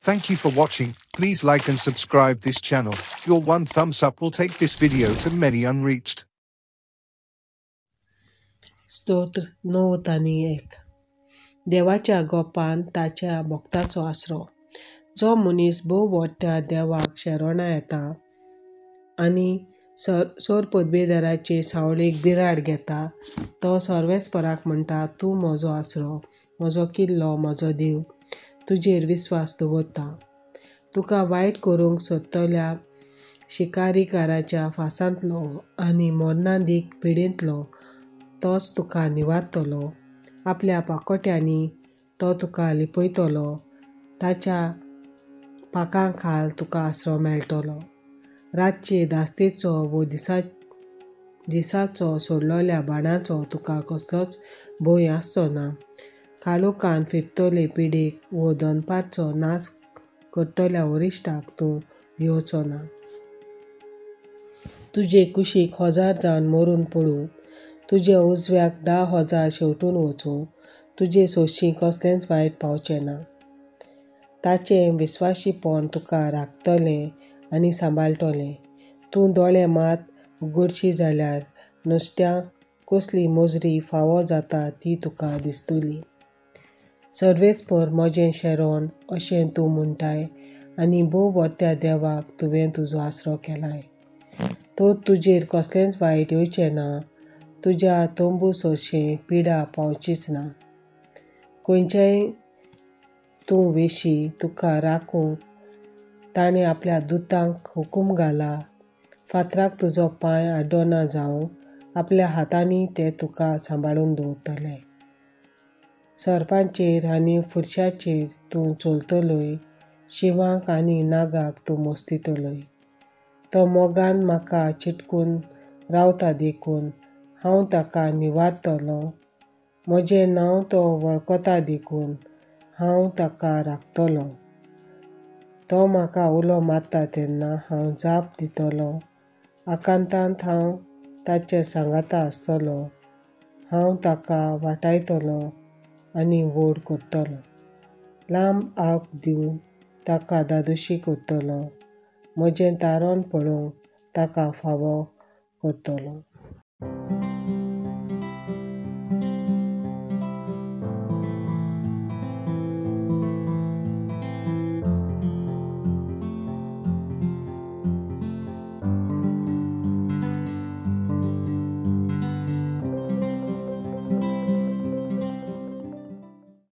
Thank you for watching. Please like and subscribe this channel. Your one thumbs up will take this video to many unreached. स्तोत्र 9:1 देवाच्या गोपान ताच्या भक्ताचो आसरो. जो मनीस भोव व्हडट्या देवाक शेरोणा येता आनी सोर पदवेदाराचे सावळेक बिराड घेता, तो सर्वेस्पराक म्हणटा, तूं म्हजो आसरो, म्हजो किल्लो, म्हजो देव. तुजेर विस्वास दवरता. तुका वायट करूंक सोदतल्या शिकारीकाराच्या फासांतलो आनी मोर्नादीक पिडेंतलो तोच तुका निवारतलो. आपल्या पाकोट्यांनी तो तुका लिपयतलो. ताच्या पाकां खाल तुका आसरो मेळटलो. रातचे दास्तेचो वो दिसाचो सोडलोल्या बाणाचो तुका कसलोच भंय आसचो ना. काळोखान फिरतले पिडेक वो दनपारचो नास करतल्या वरिश्टाक तूं भिवचो ना. तुजे कुशीक 1000 जावन मरून पडूं, तुजे उजव्याक 10,000 शेवटून वचूं, तुजे सोयशीं कसलेंच वायट पावचें ना. ताचें विस्वाशीपण तुका राखतलें आनी सांबाळटलें. तूं दोळे मात उगडशी जाल्यार नुस्त्यांक कसली मोजरी फावो जाता ती तुका दिसतली. सर्वेस्पर म्हजें शेरोण अशें तूं म्हणटाय आनी भोव व्हडट्या देवाक तुवें तुजो आसरो केलाय. तर तुजेर कसलेंच वायट येवचें ना. तुज्या तोंबू सोरशें पिडा पावचीच ना. खंयचेय तूं वेशी तुका राखूंक ताणें आपल्या दुतांक हुकूम घाला. फातराक तुजो पांय आड्डो ना जावं, आपल्या हातांनी ते तुका सांबाळून दवरतले. सर्पांचेर आनी फुरश्यांचेर तूं चलतलोय, शिवांक आनी नागाक तूं मोस्तितलोय. तो मोगान म्हाका चिटकून रावता देखून हांव ताका निवारतलों. म्हजें नांव तो वळखता देखून हांव ताका राखतलों. तो म्हाका उलो मारता तेन्ना हांव जाप दितलों. आकांतांत हांव ताचे सांगाता आसतलों. हांव ताका वाटायतलों आनी व्हड करतलों. लांब आंक दिवन ताका धादोशी करतलों. म्हजें तारण पळोवंक ताका फावो करतलों.